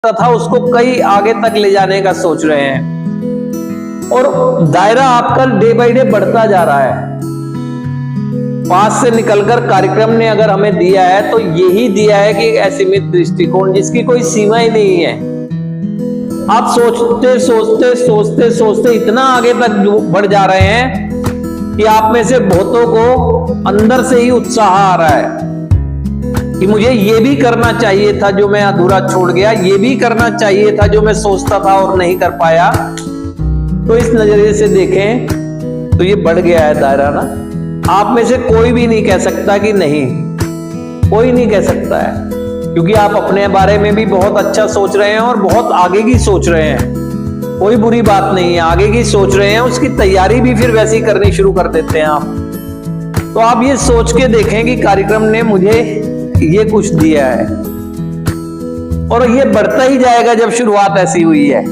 तथा उसको कई आगे तक ले जाने का सोच रहे हैं और दायरा आपका डे बाय डे बढ़ता जा रहा है। पास से निकलकर कार्यक्रम ने अगर हमें दिया है तो यही दिया है कि असीमित दृष्टिकोण जिसकी कोई सीमा ही नहीं है। आप सोचते सोचते सोचते सोचते इतना आगे तक बढ़ जा रहे हैं कि आप में से बहुतों को अंदर से ही उत्साह आ रहा है कि मुझे ये भी करना चाहिए था जो मैं अधूरा छोड़ गया, ये भी करना चाहिए था जो मैं सोचता था और नहीं कर पाया। तो इस नजरिए से देखें तो ये बढ़ गया है दायरा ना। आप में से कोई भी नहीं कह सकता कि नहीं, कोई नहीं कह सकता है, क्योंकि आप अपने बारे में भी बहुत अच्छा सोच रहे हैं और बहुत आगे की सोच रहे हैं। कोई बुरी बात नहीं है, आगे की सोच रहे हैं, उसकी तैयारी भी फिर वैसी करनी शुरू कर देते हैं आप। तो आप ये सोच के देखें कि कार्यक्रम ने मुझे ये कुछ दिया है और ये बढ़ता ही जाएगा। जब शुरुआत ऐसी हुई है,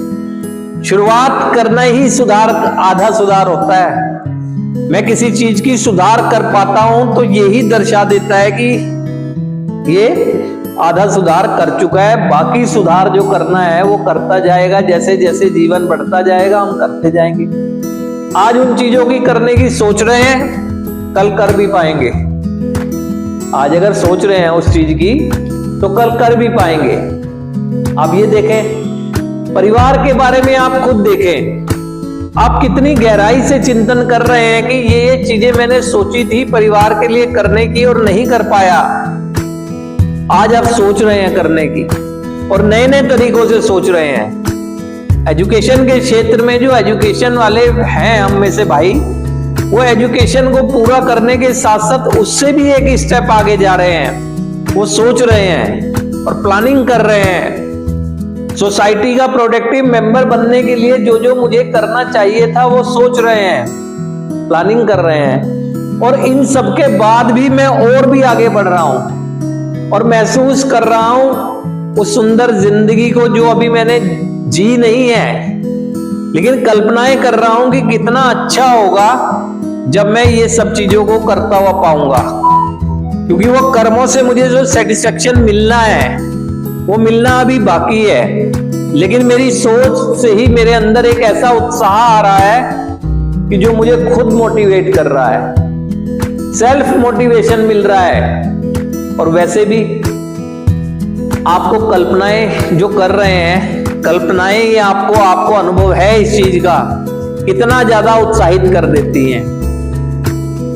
शुरुआत करना ही सुधार, आधा सुधार होता है। मैं किसी चीज की सुधार कर पाता हूं तो यही दर्शा देता है कि ये आधा सुधार कर चुका है। बाकी सुधार जो करना है वो करता जाएगा। जैसे जैसे जीवन बढ़ता जाएगा हम करते जाएंगे। आज उन चीजों की करने की सोच रहे हैं, कल कर भी पाएंगे। आज अगर सोच रहे हैं उस चीज की तो कल कर भी पाएंगे। आप ये देखें, परिवार के बारे में आप खुद देखें, आप कितनी गहराई से चिंतन कर रहे हैं कि ये चीजें मैंने सोची थी परिवार के लिए करने की और नहीं कर पाया। आज आप सोच रहे हैं करने की और नए नए तरीकों से सोच रहे हैं। एजुकेशन के क्षेत्र में जो एजुकेशन वाले हैं हम में से भाई, वो एजुकेशन को पूरा करने के साथ साथ उससे भी एक स्टेप आगे जा रहे हैं। वो सोच रहे हैं और प्लानिंग कर रहे हैं। सोसाइटी का प्रोडक्टिव मेंबर बनने के लिए जो जो मुझे करना चाहिए था वो सोच रहे हैं, प्लानिंग कर रहे हैं। और इन सब के बाद भी मैं और भी आगे बढ़ रहा हूं और महसूस कर रहा हूं उस सुंदर जिंदगी को जो अभी मैंने जी नहीं है, लेकिन कल्पनाएं कर रहा हूं कि कितना अच्छा होगा जब मैं ये सब चीजों को करता हुआ पाऊंगा। क्योंकि वो कर्मों से मुझे जो सेटिस्फेक्शन मिलना है वो मिलना अभी बाकी है, लेकिन मेरी सोच से ही मेरे अंदर एक ऐसा उत्साह आ रहा है कि जो मुझे खुद मोटिवेट कर रहा है, सेल्फ मोटिवेशन मिल रहा है। और वैसे भी आपको कल्पनाएं जो कर रहे हैं, कल्पनाएं ये आपको अनुभव है इस चीज का, कितना ज्यादा उत्साहित कर देती हैं।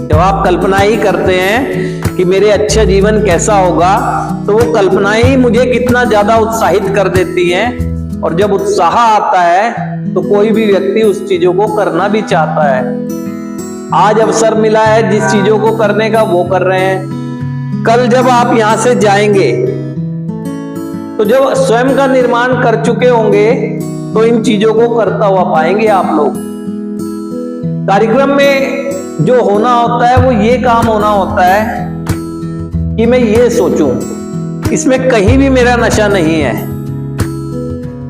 जब आप कल्पना ही करते हैं कि मेरे अच्छा जीवन कैसा होगा, तो वो कल्पनाएं ही मुझे कितना ज्यादा उत्साहित कर देती हैं। और जब उत्साह आता है तो कोई भी व्यक्ति उस चीजों को करना भी चाहता है। आज अवसर मिला है जिस चीजों को करने का वो कर रहे हैं। कल जब आप यहां से जाएंगे तो जब स्वयं का निर्माण कर चुके होंगे तो इन चीजों को करता हुआ पाएंगे आप लोग। कार्यक्रम में जो होना होता है वो ये काम होना होता है कि मैं ये सोचूं, इसमें कहीं भी मेरा नशा नहीं है।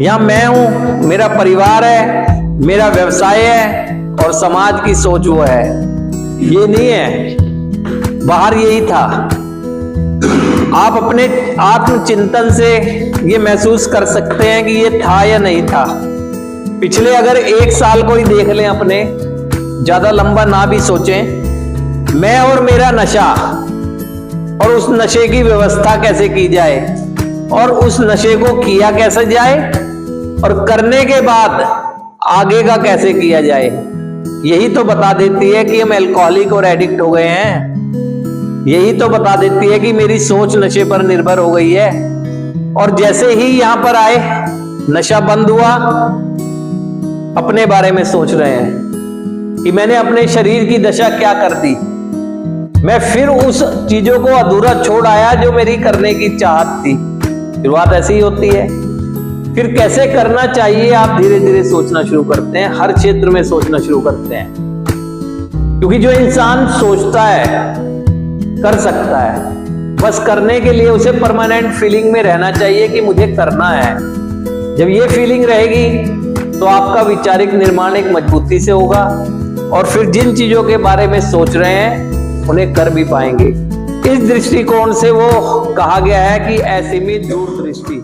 यहां मैं हूं, मेरा परिवार है, मेरा व्यवसाय है और समाज की सोच वो है। ये नहीं है बाहर, यही था। आप अपने आत्मचिंतन से ये महसूस कर सकते हैं कि ये था या नहीं था। पिछले अगर 1 साल को ही देख लें अपने, ज्यादा लंबा ना भी सोचें, मैं और मेरा नशा और उस नशे की व्यवस्था कैसे की जाए और उस नशे को किया कैसे जाए और करने के बाद आगे का कैसे किया जाए, यही तो बता देती है कि हम अल्कोहलिक और एडिक्ट हो गए हैं। यही तो बता देती है कि मेरी सोच नशे पर निर्भर हो गई है। और जैसे ही यहां पर आए, नशा बंद हुआ, अपने बारे में सोच रहे हैं कि मैंने अपने शरीर की दशा क्या कर दी। मैं फिर उस चीजों को अधूरा छोड़ आया जो मेरी करने की चाहत थी। शुरुआत ऐसी ही होती है। फिर कैसे करना चाहिए आप धीरे धीरे सोचना शुरू करते हैं, हर क्षेत्र में सोचना शुरू करते हैं। क्योंकि जो इंसान सोचता है कर सकता है। बस करने के लिए उसे परमानेंट फीलिंग में रहना चाहिए कि मुझे करना है। जब ये फीलिंग रहेगी तो आपका वैचारिक निर्माण एक मजबूती से होगा और फिर जिन चीजों के बारे में सोच रहे हैं उन्हें कर भी पाएंगे। इस दृष्टिकोण से वो कहा गया है कि असीमित दूरदृष्टि।